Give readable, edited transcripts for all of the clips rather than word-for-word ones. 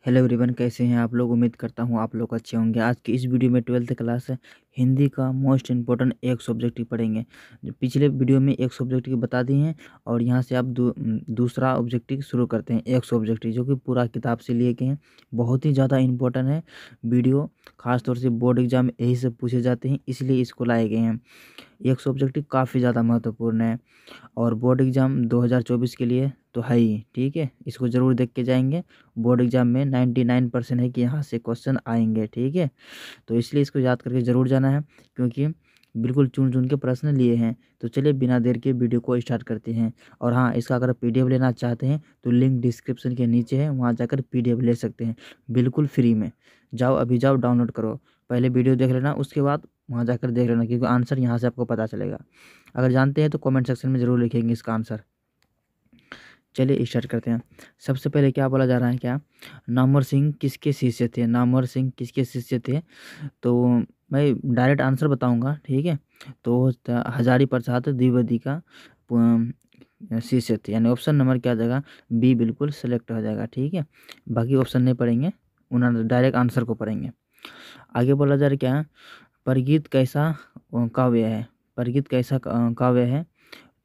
Hello everyone, कैसे हैं आप लोग। उम्मीद करता हूँ आप लोग अच्छे होंगे। आज की इस वीडियो में 12th क्लास हिंदी का मोस्ट इम्पोर्टेंट एक सब्जेक्ट ही पढ़ेंगे। जो पिछले वीडियो में एक सब्जेक्ट की बता दी हैं और यहाँ से आप दूसरा ऑब्जेक्टिव शुरू करते हैं। एक सब्जेक्ट जो कि पूरा किताब से लिए गए हैं, बहुत ही ज़्यादा इम्पोर्टेंट है वीडियो। खासतौर से बोर्ड एग्जाम यही से पूछे जाते हैं, इसलिए इसको लाए गए हैं। एक सब्जेक्टिव काफ़ी ज़्यादा महत्वपूर्ण है और बोर्ड एग्ज़ाम 2024 के लिए तो है ही। ठीक है, इसको ज़रूर देख के जाएंगे। बोर्ड एग्ज़ाम में 99% है कि यहाँ से क्वेश्चन आएंगे। ठीक है, तो इसलिए इसको याद करके ज़रूर जाना है, क्योंकि बिल्कुल चुन चुन के प्रश्न लिए हैं। तो चलिए बिना देर के वीडियो को स्टार्ट करते हैं। और हाँ, इसका अगर पीडीएफ लेना चाहते हैं तो लिंक डिस्क्रिप्शन के नीचे है, वहाँ जाकर पीडीएफ ले सकते हैं बिल्कुल फ्री में। जाओ, अभी जाओ, डाउनलोड करो। पहले वीडियो देख लेना, उसके बाद वहाँ जाकर देख लेना, क्योंकि आंसर यहाँ से आपको पता चलेगा। अगर जानते हैं तो कमेंट सेक्शन में ज़रूर लिखेंगे इसका आंसर। चलिए स्टार्ट करते हैं। सबसे पहले क्या बोला जा रहा है, क्या नामवर सिंह किसके शिष्य थे। नामवर सिंह किसके शिष्य थे, तो मैं डायरेक्ट आंसर बताऊंगा। ठीक है, तो हजारी प्रसाद द्विवेदी का शिष्य थे, यानी ऑप्शन नंबर क्या आ जाएगा, बी बिल्कुल सेलेक्ट हो जाएगा। ठीक है, बाकी ऑप्शन नहीं पढ़ेंगे, उन्होंने डायरेक्ट आंसर को पढ़ेंगे। आगे बोला जा रहा है क्या, परगीत कैसा काव्य है। परगीत कैसा काव्य है,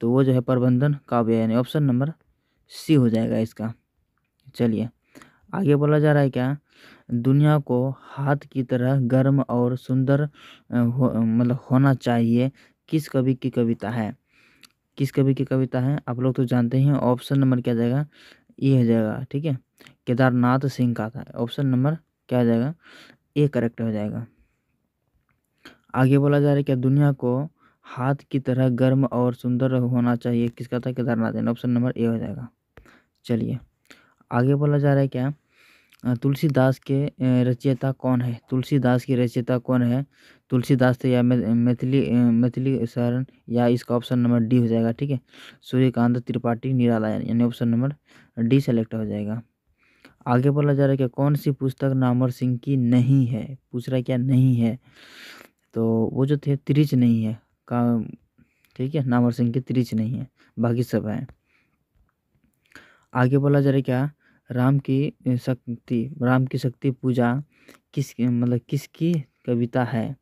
तो वो जो है प्रबंधन काव्य है, यानी ऑप्शन नंबर सी हो जाएगा इसका। चलिए आगे बोला जा रहा है क्या, दुनिया को हाथ की तरह गर्म और सुंदर मतलब होना चाहिए, किस कवि की कविता है। किस कवि की कविता है, आप लोग तो जानते हैं। ऑप्शन नंबर क्या जाएगा, ए हो जाएगा। ठीक है, केदारनाथ सिंह का था। ऑप्शन नंबर क्या आ जाएगा, ए करेक्ट हो जाएगा। आगे बोला जा रहा है क्या, दुनिया को हाथ की तरह गर्म और सुंदर होना चाहिए, किसका था, केदारनाथ। ऑप्शन नंबर ए हो जाएगा। चलिए आगे बोला जा रहा है क्या, तुलसीदास के रचयिता कौन है। तुलसीदास के रचयिता कौन है, तुलसीदास थे या मैथिली शरण, या इसका ऑप्शन नंबर डी हो जाएगा। ठीक है, सूर्यकांत त्रिपाठी निराला, यानी ऑप्शन नंबर डी सेलेक्ट हो जाएगा। आगे बोला जा रहा है कि कौन सी पुस्तक नामवर सिंह की नहीं है। पूछ रहा है क्या नहीं है, तो वो जो थे त्रिच नहीं है का। ठीक है, नामवर सिंह की त्रिच नहीं है, बाकी सब है। आगे बोला जा रहा है क्या, राम की शक्ति पूजा किसकी कविता है,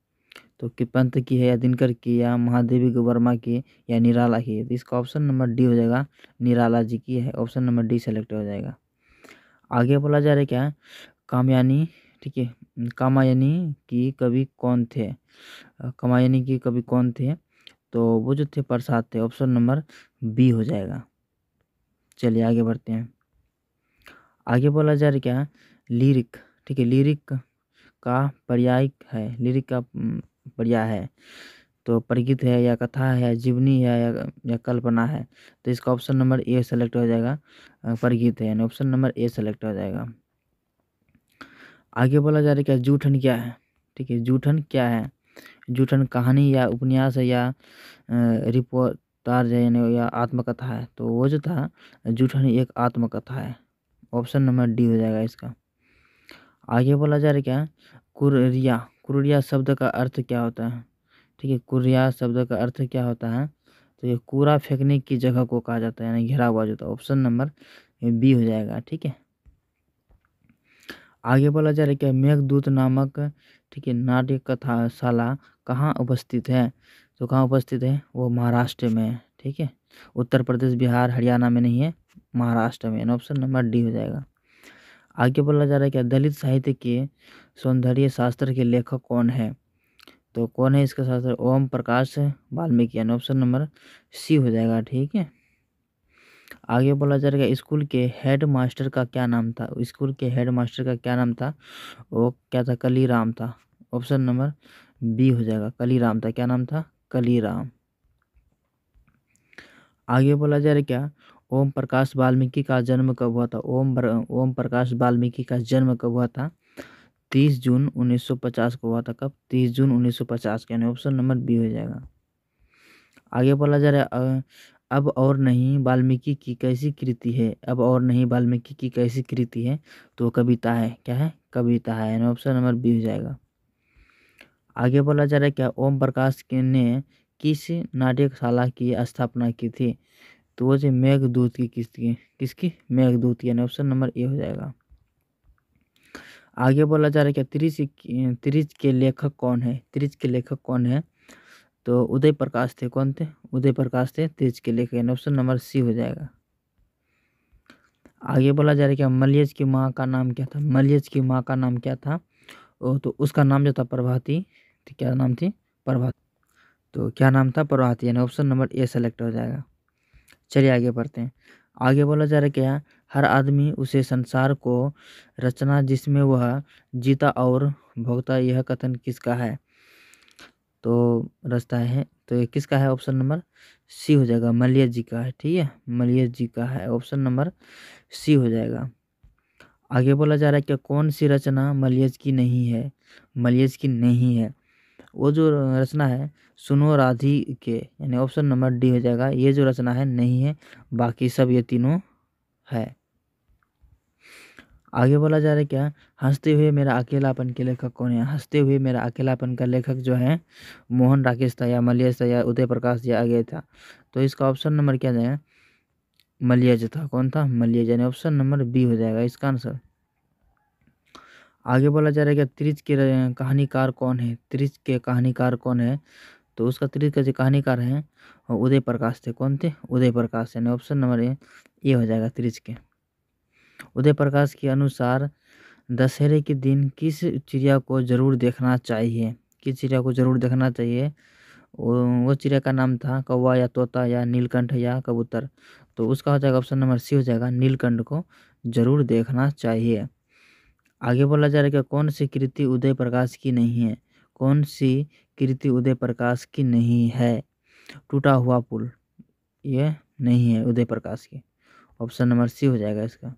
तो कि पंत की है, या दिनकर की, या महादेवी वर्मा की, या निराला की। तो इसका ऑप्शन नंबर डी हो जाएगा, निराला जी की है। ऑप्शन नंबर डी सेलेक्ट हो जाएगा। आगे बोला जा रहा है क्या, कामयानी, ठीक है, कामायनी की कवि कौन थे। कामायनी की कवि कौन थे, तो वो जो थे प्रसाद थे। ऑप्शन नंबर बी हो जाएगा। चलिए आगे बढ़ते हैं। आगे बोला जा रहा है क्या, लिरिक, ठीक है, लिरिक का पर्याय है। लिरिक का पर्याय है, तो परिगीत है, या कथा है, या जीवनी है, या कल्पना है। तो इसका ऑप्शन नंबर ए सेलेक्ट हो जाएगा, परिगीत है, यानी ऑप्शन नंबर ए सेलेक्ट हो जाएगा। आगे बोला जा रहा है क्या, जूठन क्या है। ठीक है, जूठन क्या है, जूठन कहानी या उपन्यास है, या रिपोर्टाज है, यानी या आत्मकथा है। तो वो जो था जूठन एक आत्मकथा है। ऑप्शन नंबर डी हो जाएगा इसका। आगे बोला जा रहा है क्या, कुरिया, कुरिया शब्द का अर्थ क्या होता है। ठीक है, कुरिया शब्द का अर्थ क्या होता है, तो ये कूड़ा फेंकने की जगह को कहा जाता है, यानी घेरा हुआ जो था। ऑप्शन नंबर बी हो जाएगा। ठीक है, आगे बोला जा रहा है क्या, मेघदूत नामक, ठीक है, नाट्य कथाशाला कहाँ उपस्थित है, तो कहाँ उपस्थित है, वो महाराष्ट्र में है। ठीक है, उत्तर प्रदेश, बिहार, हरियाणा में नहीं है, महाराष्ट्र में। ऑप्शन नंबर डी हो जाएगा। आगे बोला जा रहा है क्या, दलित साहित्य के सौंदर्य शास्त्र के लेखक कौन है, तो कौन है इसका शास्त्र, ओम प्रकाश वाल्मीकि, यानी ऑप्शन नंबर सी हो जाएगा। ठीक है, आगे बोला जा रहा है स्कूल के हेड मास्टर का क्या नाम था। स्कूल के हेड मास्टर का क्या नाम था, वो क्या था, कलीराम था। ऑप्शन नंबर बी हो जाएगा, कलीराम था। क्या नाम था, कलीराम। आगे बोला जा रहा है क्या, ओम प्रकाश वाल्मीकि का जन्म कब हुआ था। ओम प्रकाश वाल्मीकि का जन्म कब हुआ था, 30 जून 1950 को हुआ था। कब, 30 जून 1950 के, यानी ऑप्शन नंबर बी हो जाएगा। आगे बोला जा रहा है अब और नहीं वाल्मीकि की कैसी कृति है। अब और नहीं वाल्मीकि की कैसी कृति है, तो कविता है। क्या है, कविता है, यानी ऑप्शन नंबर बी हो जाएगा। आगे बोला जा रहा है क्या, ओम प्रकाश के ने किस नाट्यशाला की स्थापना की थी, तो वो जो मेघदूत की, किसकी, मेघदूत, यानी ऑप्शन नंबर ए हो जाएगा। आगे बोला जा रहा है क्या त्रिज के लेखक कौन है? त्रिज के लेखक कौन है? तो उदय प्रकाश थे। कौन थे? उदय प्रकाश थे त्रिज के लेखक, यानी ऑप्शन नंबर सी हो जाएगा। आगे बोला जा रहा है क्या मलयज की माँ का नाम क्या था? मलयज की माँ का नाम क्या था? तो उसका नाम जो था प्रभाती थी। क्या नाम थी? प्रभाती। तो क्या नाम था? प्रभाती, यानी ऑप्शन नंबर ए सेलेक्ट हो जाएगा। चलिए आगे बढ़ते हैं। आगे बोला जा रहा है क्या हर आदमी उसे संसार को रचना जिसमें वह जीता और भोगता, यह कथन किसका है? तो रास्ता है, तो ये किसका है? ऑप्शन नंबर सी हो जाएगा, मलयज जी का है। ठीक है, मलयज जी का है, ऑप्शन नंबर सी हो जाएगा। आगे बोला जा रहा है कि कौन सी रचना मलयज की नहीं है? मलयज की नहीं है वो जो रचना है सुनो राधी के, यानी ऑप्शन नंबर डी हो जाएगा। ये जो रचना है नहीं है, बाकी सब ये तीनों है। आगे बोला जा रहा है क्या हंसते हुए मेरा अकेलापन के लेखक कौन है? हंसते हुए मेरा अकेलापन का लेखक जो है मोहन राकेश था, या मलयज था, या उदय प्रकाश या आगे था। तो इसका ऑप्शन नंबर क्या जाएगा? मलयज था। कौन था? मलयज, यानी ऑप्शन नंबर बी हो जाएगा इसका आंसर। आगे बोला जा रहा है कि त्रिज के कहानीकार कौन है? त्रिज के कहानीकार कौन है? तो उसका त्रिज का जो कहानीकार है उदय प्रकाश थे। कौन थे? उदय प्रकाश, यानी ऑप्शन नंबर ए हो जाएगा त्रिज के। उदय प्रकाश के अनुसार दशहरे के दिन किस चिड़िया को जरूर देखना चाहिए? किस चिड़िया को जरूर देखना चाहिए? वो चिड़िया का नाम था कौवा या तोता या नीलकंठ या कबूतर। तो उसका हो जाएगा ऑप्शन नंबर सी हो जाएगा, नीलकंठ को जरूर देखना चाहिए। आगे बोला जा रहा है कि कौन सी कृति उदय प्रकाश की नहीं है? कौन सी कृति उदय प्रकाश की नहीं है? टूटा हुआ पुल, ये नहीं है उदय प्रकाश की, ऑप्शन नंबर सी हो जाएगा इसका।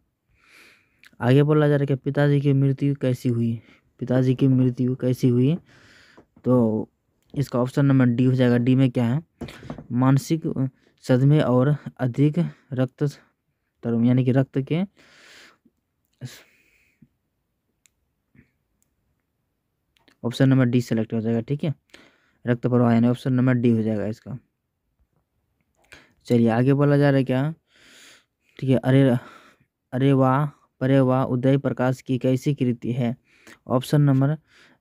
आगे बोला जा रहा है कि पिताजी की मृत्यु कैसी हुई? पिताजी की मृत्यु कैसी हुई? तो इसका ऑप्शन नंबर डी हो जाएगा। डी में क्या है? मानसिक सदमे और अधिक रक्त तरम, यानी कि रक्त के ऑप्शन नंबर डी सेलेक्ट हो जाएगा। ठीक है, रक्त प्रवाह, यानी ऑप्शन नंबर डी हो जाएगा इसका। चलिए आगे बोला जा रहा है क्या ठीक है अरे अरे वाह परे वाह उदय प्रकाश की कैसी कृति है? ऑप्शन नंबर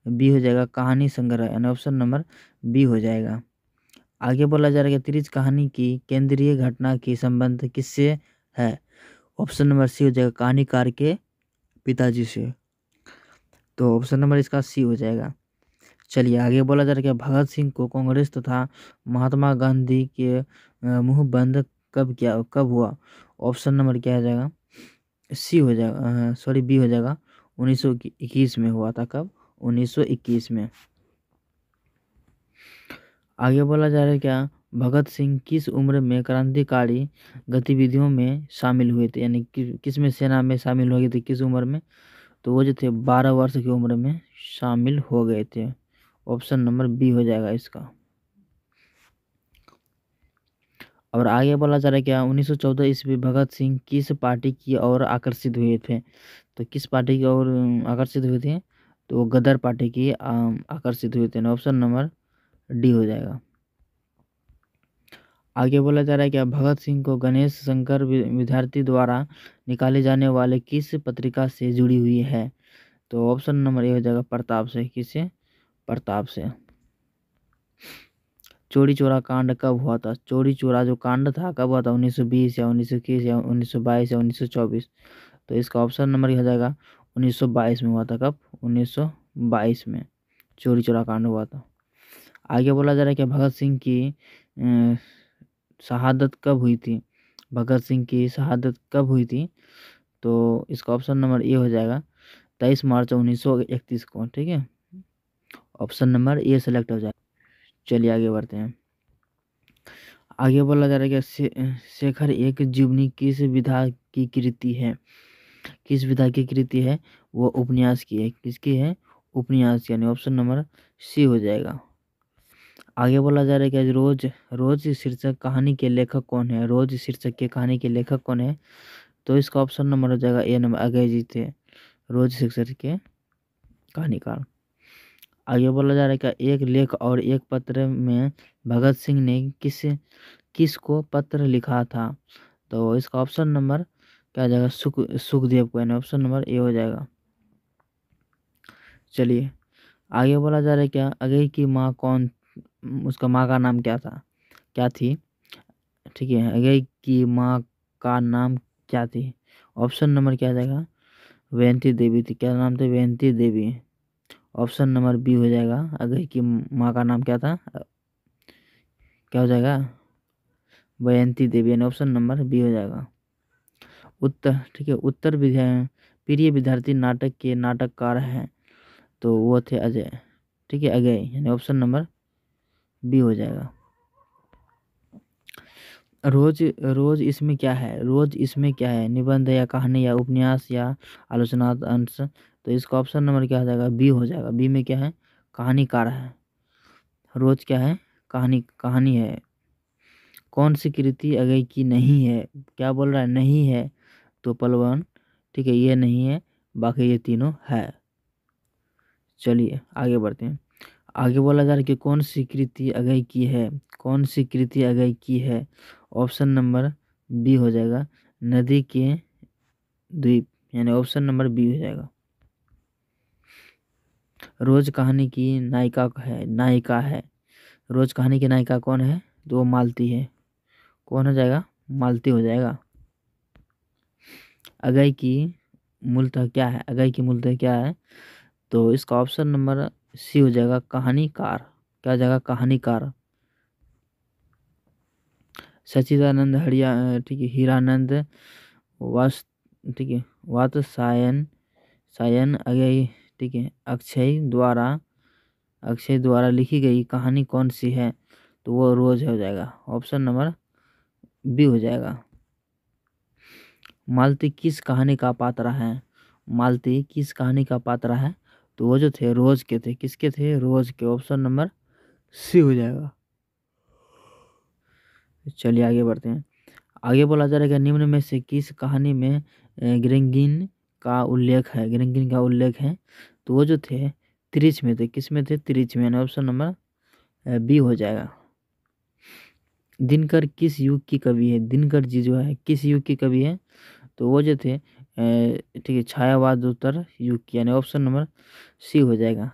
बी हो जाएगा, कहानी संग्रह, यानी ऑप्शन नंबर बी हो जाएगा। आगे बोला जा रहा है कि त्रिज कहानी की केंद्रीय घटना की संबंध किससे है? ऑप्शन नंबर सी हो जाएगा, कहानीकार के पिताजी से। तो ऑप्शन नंबर इसका सी हो जाएगा। चलिए आगे बोला जा रहा है कि भगत सिंह को कांग्रेस तथा महात्मा गांधी के मुंह बंद कब हुआ? ऑप्शन नंबर क्या हो जाएगा? सी हो जाएगा, सॉरी बी हो जाएगा। 1921 में हुआ था। कब? 1921 में। आगे बोला जा रहा है क्या भगत सिंह किस उम्र में क्रांतिकारी गतिविधियों में शामिल हुए थे? यानी किस में सेना में शामिल हो गए थे, किस उम्र में? तो वो जो थे 12 वर्ष की उम्र में शामिल हो गए थे। ऑप्शन नंबर बी हो जाएगा इसका। और आगे बोला जा रहा है क्या 1914 ईस्वी भगत सिंह किस पार्टी की ओर आकर्षित हुए थे? तो किस पार्टी की ओर आकर्षित हुए थे? तो वो गदर पार्टी की आकर्षित हुए थे। ऑप्शन नंबर डी हो जाएगा। आगे बोला जा रहा है क्या भगत सिंह को गणेश शंकर विद्यार्थी द्वारा निकाले जाने वाले किस पत्रिका से जुड़ी हुई है? तो ऑप्शन नंबर ए हो जाएगा, प्रताप से। किससे? प्रताप से। चोरी चोरा कांड कब हुआ था? चोरी चोरा जो कांड था कब हुआ था? 1920 या 1921 या 1922 या 1924? तो इसका ऑप्शन नंबर हो जाएगा 1922 में हुआ था। कब? 1922 में चोरी चोरा कांड हुआ था। आगे बोला जा रहा है कि भगत सिंह की शहादत कब हुई थी? भगत सिंह की शहादत कब हुई थी? तो इसका ऑप्शन नंबर ए हो जाएगा, 23 मार्च 1931 को। ठीक है, ऑप्शन नंबर ए सेलेक्ट हो जाएगा। चलिए आगे बढ़ते हैं। आगे बोला जा रहा है कि शेखर एक जीवनी किस विधा की कृति है? किस विधा की कृति है? वो उपन्यास की है। किसकी है? उपन्यास, यानी ऑप्शन नंबर सी हो जाएगा। आगे बोला जा रहा है कि रोज रोज शीर्षक कहानी के लेखक कौन है? रोज शीर्षक के कहानी के लेखक कौन है? तो इसका ऑप्शन नंबर हो जाएगा ए नंबर, अजय जी थे रोज शीर्षक के कहानीकार। आगे बोला जा रहा है कि एक लेख और एक पत्र में भगत सिंह ने किस को पत्र लिखा था? तो इसका ऑप्शन नंबर क्या हो जाएगा? सुखदेव को, यानी ऑप्शन नंबर ए हो जाएगा। चलिए आगे बोला जा रहा है क्या, अगई की माँ कौन, उसका माँ का नाम क्या था, क्या थी। ठीक है, अगई की माँ का नाम क्या थी। ऑप्शन नंबर क्या आ जाएगा, वैंती देवी थी। क्या नाम था, वैंती देवी। ऑप्शन नंबर बी हो जाएगा, अगई की माँ का नाम क्या था, क्या हो जाएगा, वैंती देवी, यानी ऑप्शन नंबर बी हो जाएगा उत्तर। ठीक है, उत्तर प्रिय विद्यार्थी नाटक के नाटककार हैं, तो वो थे अजय। ठीक है, अजय, यानी ऑप्शन नंबर बी हो जाएगा। रोज रोज इसमें क्या है, रोज इसमें क्या है, निबंध या कहानी या उपन्यास या आलोचनात्मक अंश। तो इसका ऑप्शन नंबर क्या हो जाएगा, बी हो जाएगा। बी में क्या है, कहानीकार है। रोज क्या है, कहानी, कहानी है। कौन सी कृति अगई की नहीं है, क्या बोल रहा है, नहीं है, तो पलवन। ठीक है, ये नहीं है, बाकी ये तीनों है। चलिए आगे बढ़ते हैं। आगे बोला जा रहा है कि कौन सी कृति अगई की है, कौन सी कृति अगई की है। ऑप्शन नंबर बी हो जाएगा, नदी के द्वीप, यानी ऑप्शन नंबर बी हो जाएगा। रोज कहानी की नायिका है, नायिका है। रोज कहानी की नायिका कौन है, तो वो मालती है। कौन हो जाएगा, मालती हो जाएगा। अगई की मूलतः क्या है, अगई की मूलतः क्या है, तो इसका ऑप्शन नंबर सी हो जाएगा, कहानीकार। क्या हो जाएगा, कहानीकार। सच्चिदानंद हरिया, ठीक है, हीरानंद वास, ठीक है, वात्स्यायन, सायन अगई, ठीक है, अक्षय द्वारा लिखी गई कहानी कौन सी है, तो वो रोज हो जाएगा। ऑप्शन नंबर बी हो जाएगा। मालती किस कहानी का पात्र है, मालती किस कहानी का पात्र है, तो वो जो थे रोज के थे, किसके थे, रोज के। ऑप्शन नंबर सी हो जाएगा। चलिए आगे बढ़ते हैं। आगे बोला जा रहा है कि निम्न में से किस कहानी में ग्रेंगिन का उल्लेख है, ग्रेंगिन का उल्लेख है, तो वो जो थे त्रिच में थे, किस में थे, त्रिच में, यानी ऑप्शन नंबर बी हो जाएगा। दिनकर किस युग की कवि है, दिनकर जी जो है किस युग की कवि है, तो वो जो थे ठीक है, छायावाद उत्तर युग की, यानी ऑप्शन नंबर सी हो जाएगा।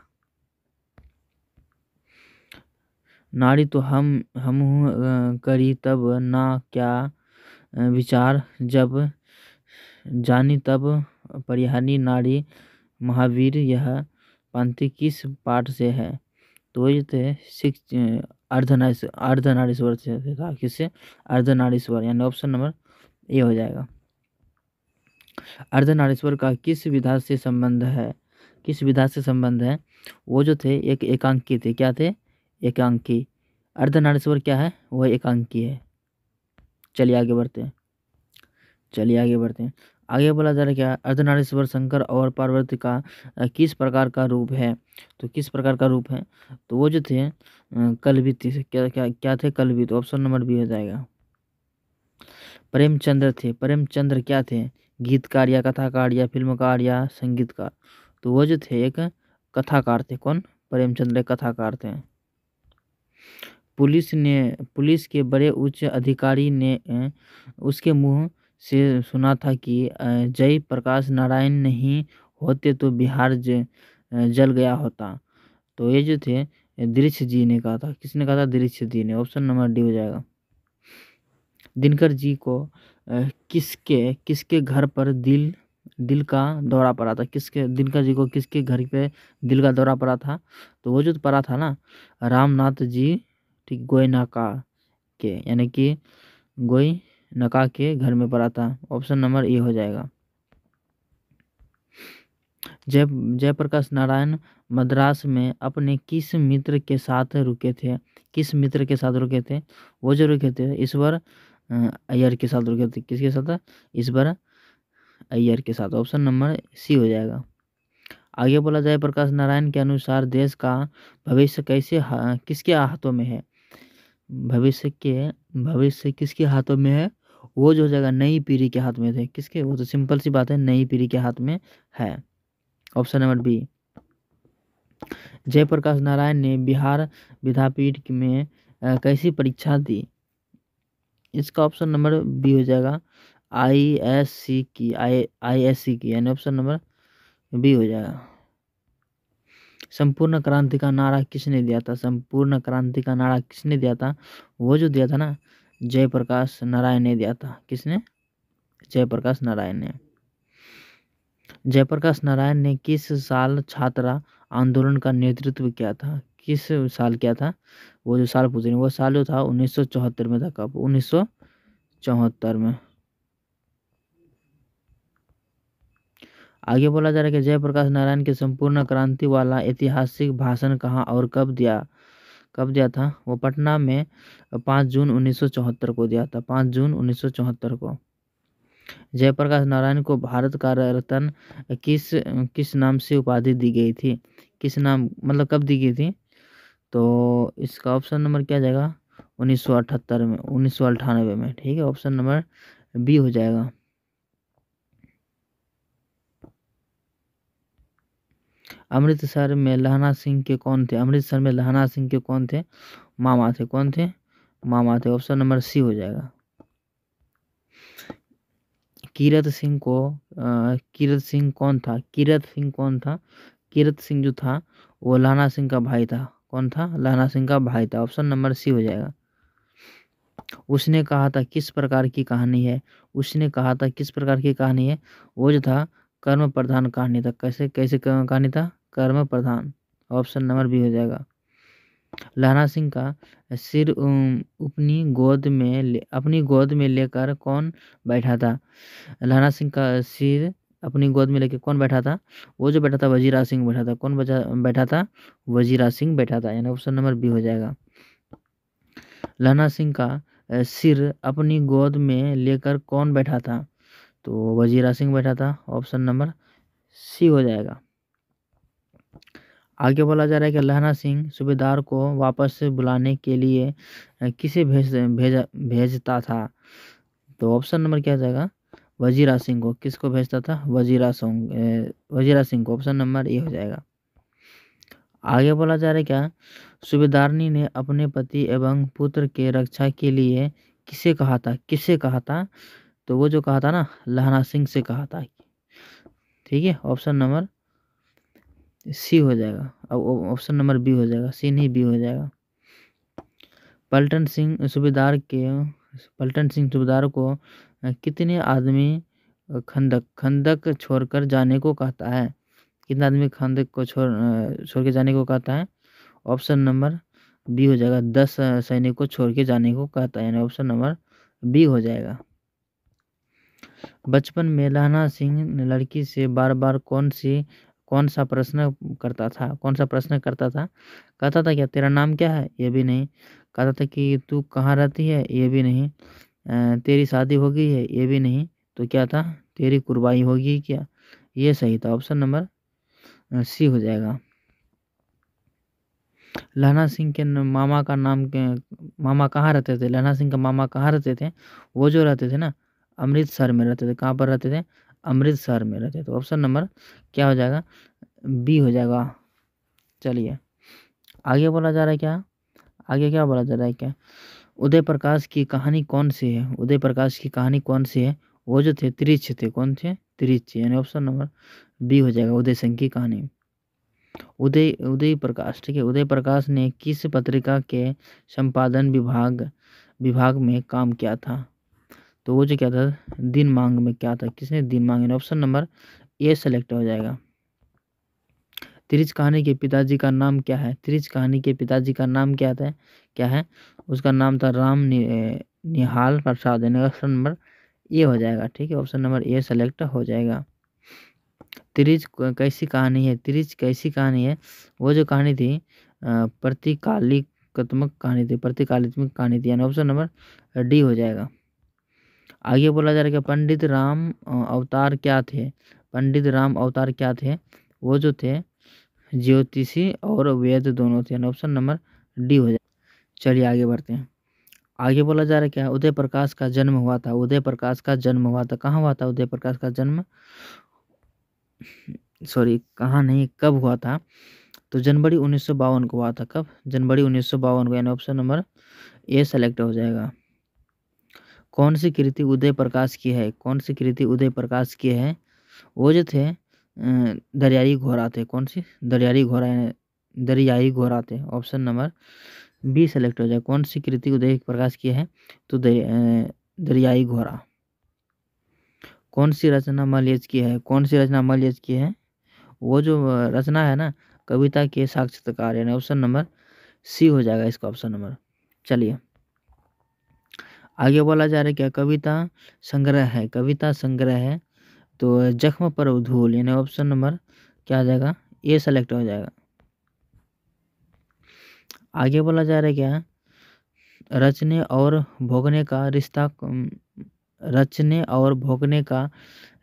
नारी तो हम हूँ करी तब ना क्या विचार, जब जानी तब परिहानी नारी महावीर, यह पंक्ति किस पाठ से है, तो ये थे सिक्स अर्धनारीश्वर से था, किससे, अर्धनारीश्वर, यानी ऑप्शन नंबर ए हो जाएगा। अर्धनारीश्वर का किस विधा से संबंध है, किस विधा से संबंध है, वो जो थे एक एकांकी थे, क्या थे, एकांकी। अर्धनारीश्वर क्या है, वो एकांकी है। चलिए आगे बढ़ते हैं, चलिए आगे बढ़ते हैं। आगे बोला जा रहा है क्या, अर्धनारीश्वर शंकर और पार्वती का किस प्रकार का रूप है, तो किस प्रकार का रूप है, तो वो जो थे कलवित थे। क्या क्या क्या थे, कलवित। ऑप्शन नंबर बी हो जाएगा। प्रेमचंद्र थे, प्रेमचंद्र क्या थे, गीतकार या कथाकार या फिल्मकार या संगीतकार, तो वो जो थे एक कथाकार थे। कौन, प्रेमचंद्र एक कथाकार थे। पुलिस के बड़े उच्च अधिकारी ने उसके मुंह से सुना था कि जय प्रकाश नारायण नहीं होते तो बिहार जल गया होता, तो ये जो थे दृश्य जी ने कहा था। किसने कहा था, दृश्य जी ने। ऑप्शन नंबर डी हो जाएगा। दिनकर जी को किसके किसके घर पर दिल का दौरा पड़ा था, किसके, दिनकर जी को किसके घर पे दिल का दौरा पड़ा था, तो वो जो पड़ा था ना, रामनाथ जी, ठीक, गोयनका के, यानी कि गोयनका के घर में पड़ा था। ऑप्शन नंबर ए हो जाएगा। जयप्रकाश नारायण मद्रास में अपने किस मित्र के साथ रुके थे, किस मित्र के साथ रुके थे, वो जो रुके थे ईश्वर अय्यर के साथ रुके थे। किसके साथ, ईश्वर अय्यर के साथ। ऑप्शन नंबर सी हो जाएगा। आगे बोला जाए, प्रकाश नारायण के अनुसार देश का भविष्य किसके हाथों में है, भविष्य किसके हाथों में है, वो जो हो जाएगा नई पीढ़ी के हाथ में थे। किसके, वो तो सिंपल सी बात है, नई पीढ़ी के हाथ में है। Option number B. Jayaprakash Narayan ने बिहार विद्यापीठ में कैसी परीक्षा दी, इसका ऑप्शन नंबर बी हो जाएगा, आईएससी की, यानी ऑप्शन नंबर बी हो जाएगा। संपूर्ण क्रांति का नारा किसने दिया था? संपूर्ण क्रांति का नारा किसने दिया था? वो जो दिया था ना, जयप्रकाश नारायण ने दिया था। किसने? जयप्रकाश नारायण ने। जयप्रकाश नारायण ने किस साल छात्रा आंदोलन का नेतृत्व किया था? किस साल किया था? वो जो साल पूछ रहे हैं वो साल जो था 1974 में था। कब? 1974 में। आगे बोला जा रहा है कि जयप्रकाश नारायण के संपूर्ण क्रांति वाला ऐतिहासिक भाषण कहाँ और कब दिया था? वो पटना में 5 जून 1974 को दिया था। 5 जून 1974 को। जयप्रकाश नारायण को भारत का रत्न किस नाम से उपाधि दी गई थी? किस नाम, मतलब कब दी गई थी? तो इसका ऑप्शन नंबर क्या जाएगा? 1978 में, 1998 में। ठीक है, ऑप्शन नंबर बी हो जाएगा। अमृतसर में लहना सिंह के कौन थे? अमृतसर में लहना सिंह के कौन थे? मामा थे। कौन थे? मामा थे। ऑप्शन नंबर सी हो जाएगा। कीरत सिंह कौन था? कीरत सिंह कौन था? कीरत सिंह जो था वो लहना सिंह का भाई था। कौन था? लहना सिंह का भाई था। ऑप्शन नंबर सी हो जाएगा। उसने कहा था किस प्रकार की कहानी है? उसने कहा था किस प्रकार की कहानी है? वो जो था कर्म प्रधान कहानी था। कैसे कैसे कहानी था? कर्म प्रधान। ऑप्शन नंबर बी हो जाएगा। लहना सिंह का सिर अपनी गोद में लेकर कौन बैठा था? लहना सिंह का सिर अपनी गोद में लेकर कौन बैठा था? वो जो बैठा था वजीरा सिंह बैठा था। कौन बैठा था? वजीरा सिंह बैठा था। यानी ऑप्शन नंबर बी हो जाएगा। लहना सिंह का सिर अपनी गोद में लेकर कौन बैठा था? तो वजीरा सिंह बैठा था। ऑप्शन नंबर सी हो जाएगा। आगे बोला जा रहा है कि लहना सिंह सूबेदार को वापस बुलाने के लिए किसे भेजता था? तो ऑप्शन नंबर क्या जाएगा? वजीरा सिंह को। किसको भेजता था? वजीरा सिंह को। ऑप्शन नंबर ए हो जाएगा। आगे बोला जा रहा है क्या? सूबेदारनी ने अपने पति एवं पुत्र के रक्षा के लिए किसे कहा था? किसे कहा था? तो वो जो कहा था ना, लहना सिंह से कहा था। ठीक है, ऑप्शन नंबर सी हो जाएगा। अब ऑप्शन नंबर बी हो जाएगा। सी नहीं, बी हो जाएगा। पलटन सिंह सूबेदार को कितने आदमी खंदक छोड़कर जाने को कहता है? कितने आदमी खंदक को छोड़ के जाने को कहता है? ऑप्शन नंबर बी हो जाएगा। 10 सैनिक को छोड़ के जाने को कहता है। यानी ऑप्शन नंबर बी हो जाएगा। बचपन में लहना सिंह लड़की से बार बार कौन सा प्रश्न करता था? कौन सा प्रश्न करता था? कहता था क्या तेरा नाम क्या है? ये भी नहीं। कहता था कि तू कहाँ रहती है? ये भी नहीं। तेरी शादी हो गई है? ये भी नहीं। तो क्या था? तेरी कुर्बानी होगी क्या? ये सही था। ऑप्शन नंबर सी हो जाएगा। लहना सिंह के मामा का नाम मामा कहाँ रहते थे? लहना सिंह का मामा कहाँ रहते थे? वो जो रहते थे ना, अमृतसर में रहते थे। कहाँ पर रहते थे? अमृतसर में रहते थे। ऑप्शन नंबर क्या हो जाएगा? बी हो जाएगा। चलिए आगे बोला जा रहा है क्या? आगे क्या बोला जा रहा है क्या? उदय प्रकाश की कहानी कौन सी है? उदय प्रकाश की कहानी कौन सी है? वो जो थे तिरछ थे। कौन थे? तिरछ। यानी ऑप्शन नंबर बी हो जाएगा, उदय सिंह की कहानी। उदय प्रकाश। ठीक है, उदय प्रकाश ने किस पत्रिका के संपादन विभाग में काम किया था? तो वो जो क्या था, दिन मांग में क्या था? किसने? दिन मांग। ऑप्शन नंबर ए सेलेक्ट हो जाएगा। तिरछ कहानी के पिताजी का नाम क्या है? तिरछ कहानी के पिताजी का नाम क्या है? उसका नाम था राम निहाल प्रसाद। ऑप्शन नंबर ए हो जाएगा। ठीक है, ऑप्शन नंबर ए सेलेक्ट हो जाएगा। तिरछ कैसी कहानी है? तिरछ कैसी कहानी है? वो जो कहानी थी प्रतीकात्मक कहानी थी। यानी ऑप्शन नंबर डी हो जाएगा। आगे बोला जा रहा है कि पंडित राम अवतार क्या थे? पंडित राम अवतार क्या थे? वो जो थे ज्योतिषी और वेद दोनों थे। ऑप्शन नंबर डी हो जाए। चलिए आगे बढ़ते हैं। आगे बोला जा रहा है क्या? उदय प्रकाश का जन्म हुआ था। उदय प्रकाश का जन्म हुआ था। कहाँ हुआ था उदय प्रकाश का जन्म? सॉरी, कहाँ नहीं, कब हुआ था? तो जनवरी 1952 को हुआ था। कब? जनवरी 1952 को। यानी ऑप्शन नंबर ए सेलेक्ट हो जाएगा। कौन सी कृति उदय प्रकाश की है? कौन सी कृति उदय प्रकाश की है? वो जो थे दरियाई घोड़ा थे। कौन सी? दरियाई घोड़ा। दरियाई घोड़ा थे। ऑप्शन नंबर बी सेलेक्ट हो जाए। कौन सी कृति उदय प्रकाश की है? तो दरियाई घोड़ा। कौन सी रचना मलयज की है? कौन सी रचना मलयज की है? वो जो रचना है ना, कविता के साक्षात्कार, यानी ऑप्शन नंबर सी हो जाएगा इसका ऑप्शन नंबर। चलिए आगे बोला जा रहा है क्या? कविता संग्रह है, कविता संग्रह है। तो जख्म पर धूल, यानी ऑप्शन नंबर क्या आ जाएगा? ए सेलेक्ट हो जाएगा। आगे बोला जा रहा है क्या? रचने और भोगने का रिश्ता, रचने और भोगने का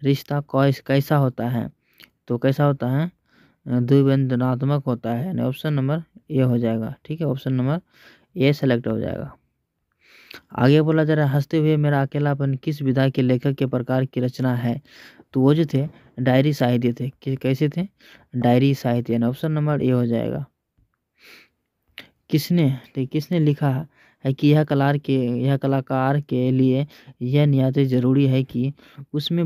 रिश्ता कैसा होता है? तो कैसा होता है? द्विवंदनात्मक होता है, यानी ऑप्शन नंबर ए हो जाएगा। ठीक है, ऑप्शन नंबर ए सेलेक्ट हो जाएगा। आगे बोला जा रहा है हंसते हुए मेरा अकेलापन किस विधा के लेखक के प्रकार की रचना है? तो वो जो थे डायरी साहित्य थे। कैसे थे? डायरी साहित्य, यानी ऑप्शन नंबर ए हो जाएगा। किसने लिखा है कि यह कलाकार के लिए यह निहायत ज़रूरी है कि उसमें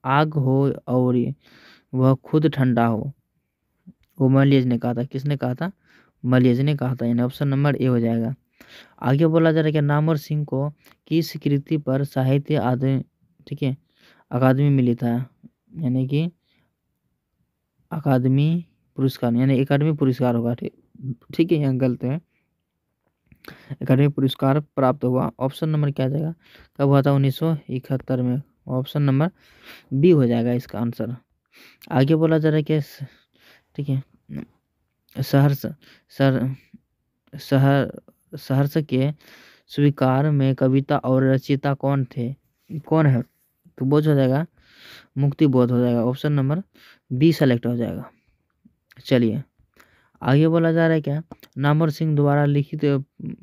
आग हो और वह खुद ठंडा हो? वो मलयज ने कहा था। किसने कहा था? मलयज ने कहा था, यानी ऑप्शन नंबर ए हो जाएगा। आगे बोला जा रहा है कि नामवर सिंह को किस कृति पर साहित्य ठीक है अकादमी मिली था? यानी कि अकादमी पुरस्कार, यानी एकेडमी पुरस्कार होगा। ठीक है, यहाँ गलत है, एकेडमी पुरस्कार प्राप्त हुआ। ऑप्शन नंबर क्या जाएगा? कब हुआ था? 1971 में। ऑप्शन नंबर बी हो जाएगा इसका आंसर। आगे बोला जा रहा है कि ठीक है सहर्ष के स्वीकार में कविता और रचयिता कौन है? तो बोझ हो जाएगा, मुक्ति बोध हो जाएगा। ऑप्शन नंबर बी सेलेक्ट हो जाएगा। चलिए आगे बोला जा रहा है क्या? नामवर सिंह द्वारा लिखित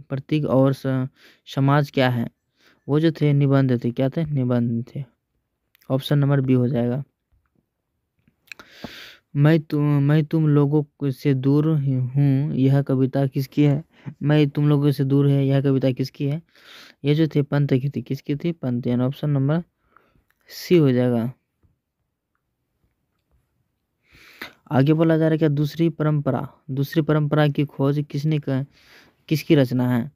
प्रतीक और समाज क्या है? वो जो थे निबंध थे। क्या थे? निबंध थे। ऑप्शन नंबर बी हो जाएगा। मैं तुम लोगों से दूर हूँ, यह कविता किसकी है? मैं तुम लोगों से दूर है, यह कविता किसकी है? ये जो थे पंत की थी। किसकी थी? पंत, यानी ऑप्शन नंबर सी हो जाएगा। आगे बोला जा रहा है क्या? दूसरी परंपरा की खोज किसकी रचना है?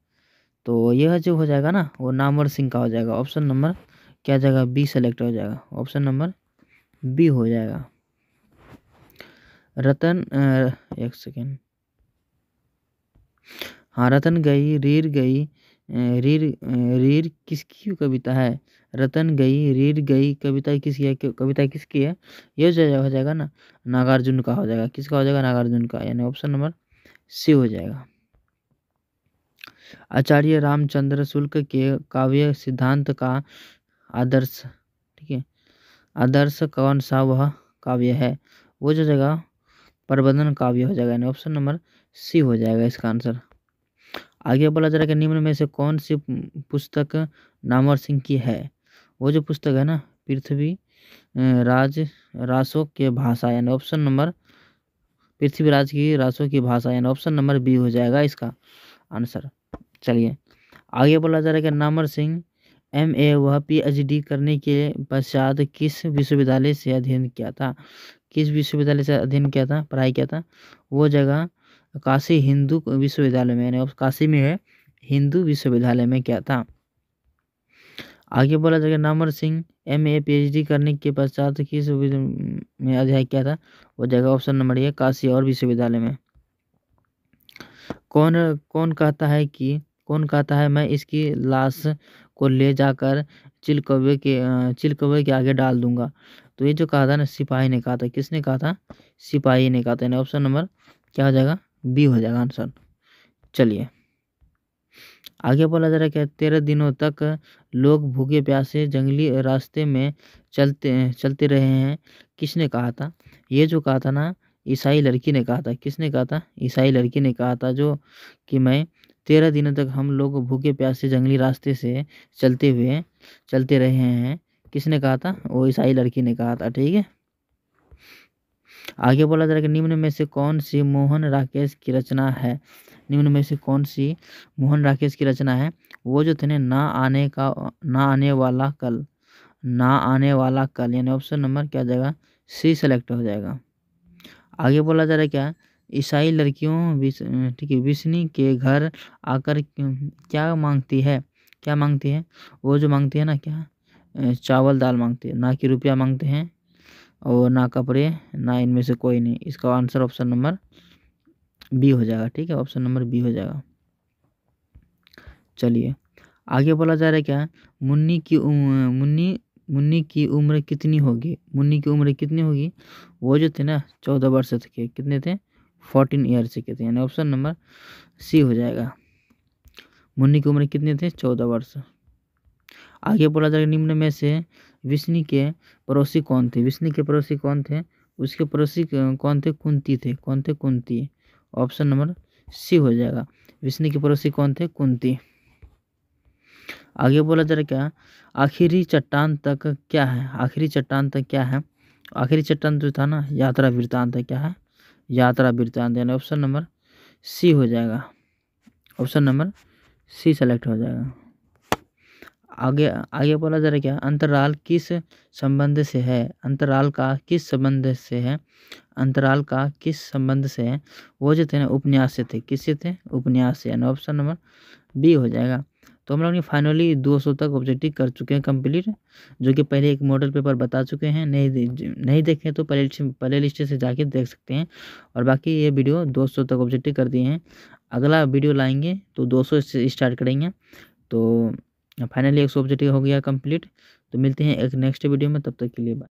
तो यह जो हो जाएगा ना, वो नामवर सिंह का हो जाएगा। ऑप्शन नंबर क्या जाएगा? बी सेलेक्ट हो जाएगा। ऑप्शन नंबर बी हो जाएगा। एक सेकेंड। हाँ, रतन गई रीर गई रीर किसकी कविता है? रतन गई रीर गई कविता किसकी है? ये जो हो जाएगा ना, नागार्जुन का हो जाएगा। किसका हो जाएगा? नागार्जुन का, यानी ऑप्शन नंबर सी हो जाएगा। आचार्य रामचंद्र शुक्ल के काव्य सिद्धांत का आदर्श, ठीक है, आदर्श कौन सा वह काव्य है? वो जो जगह प्रबंधन काव्य हो जाएगा, यानी ऑप्शन नंबर सी हो जाएगा इसका आंसर। आगे बोला जा रहा है कि निम्न में से कौन सी पुस्तक नामवर सिंह की है? वो जो पुस्तक है ना, पृथ्वी राज रासों के भाषा, यानी ऑप्शन नंबर पृथ्वीराज की रासों की भाषा, यानी ऑप्शन नंबर बी हो जाएगा इसका आंसर। चलिए आगे बोला जा रहा है कि नामवर सिंह MA वह PhD करने के पश्चात किस विश्वविद्यालय से अध्ययन किया था? किस विश्वविद्यालय से अध्ययन किया था, पढ़ाई किया था? वो जगह काशी हिंदू विश्वविद्यालय में, यानी काशी में है, हिंदू विश्वविद्यालय में किया था। आगे बोला जाएगा नामवर सिंह MA PhD करने के पश्चात किस में अध्ययन किया था? वो जगह ऑप्शन नंबर ए काशी और विश्वविद्यालय में। कौन कहता है मैं इसकी लाश को ले जाकर चिलकौवे के आगे डाल दूंगा? तो ये जो कहा था ना, सिपाही ने कहा था। किसने कहा था? सिपाही ने कहा था, यानी ऑप्शन नंबर क्या हो जाएगा? बी हो जाएगा आंसर। चलिए आगे बोला जा रहा है कि 13 दिनों तक लोग भूखे प्यासे जंगली रास्ते में चलते रहे हैं। किसने कहा था? ये जो कहा था ना, ईसाई लड़की ने कहा था। किसने कहा था? ईसाई लड़की ने कहा था, जो कि मैं 13 दिनों तक हम लोग भूखे प्यासे जंगली रास्ते से चलते रहे हैं। किसने कहा था? वो ईसाई लड़की ने कहा था। ठीक है, आगे बोला जा रहा है कि निम्न में से कौन सी मोहन राकेश की रचना है? निम्न में से कौन सी मोहन राकेश की रचना है? वो जो थे ना आने वाला कल, यानी ऑप्शन नंबर क्या जाएगा? सी सेलेक्ट हो जाएगा। आगे बोला जा रहा है क्या? ईसाई लड़कियों ठीक है विष्णु के घर आकर क्या मांगती है, क्या मांगती है? वो जो मांगती है ना क्या, चावल दाल मांगती है, ना कि रुपया मांगते हैं और ना कपड़े, ना इनमें से कोई नहीं। इसका आंसर ऑप्शन नंबर बी हो जाएगा। ठीक है, ऑप्शन नंबर बी हो जाएगा। चलिए आगे बोला जा रहा है क्या, मुन्नी की उम्र कितनी होगी? मुन्नी की उम्र कितनी होगी? वो जो थे ना 14 वर्ष के, कितने थे? 14 ईयर्स के थे, यानी ऑप्शन नंबर सी हो जाएगा। मुन्नी की उम्र कितने थे? 14 वर्ष। आगे बोला जाएगा निम्न में से विष्णु के पड़ोसी कौन थे? विष्णु के पड़ोसी कौन थे? उसके पड़ोसी कौन थे? कुंती थे। कौन थे? कुंती। ऑप्शन नंबर सी हो जाएगा। विष्णु के पड़ोसी कौन थे? कुंती। आगे बोला जा रहा है क्या, आखिरी चट्टान तक क्या है? आखिरी चट्टान तक क्या है? आखिरी चट्टान जो था ना, यात्रा वृत्तांत है। क्या है? यात्रा वृत्तांत, यानी ऑप्शन नंबर सी हो जाएगा। ऑप्शन नंबर सी सेलेक्ट हो जाएगा। आगे आगे बोला जा रहा है क्या, अंतराल किस संबंध से है? अंतराल का किस संबंध से है? अंतराल का किस संबंध से है? वो जो थे ना उपन्यास से थे। किससे थे? उपन्यास से, यानी ऑप्शन नंबर बी हो जाएगा। तो हम लोग ने फाइनली 200 तक ऑब्जेक्टिव कर चुके हैं कंप्लीट, जो कि पहले एक मॉडल पेपर बता चुके हैं। नहीं देखें तो पहले लिस्ट से जाके देख सकते हैं। और बाकी ये वीडियो 200 तक ऑब्जेक्टिव कर दिए हैं। अगला वीडियो लाएंगे तो 200 से स्टार्ट करेंगे। तो फाइनली 100 ऑब्जेक्टिव हो गया कंप्लीट। तो मिलते हैं एक नेक्स्ट वीडियो में, तब तक के लिए बाय।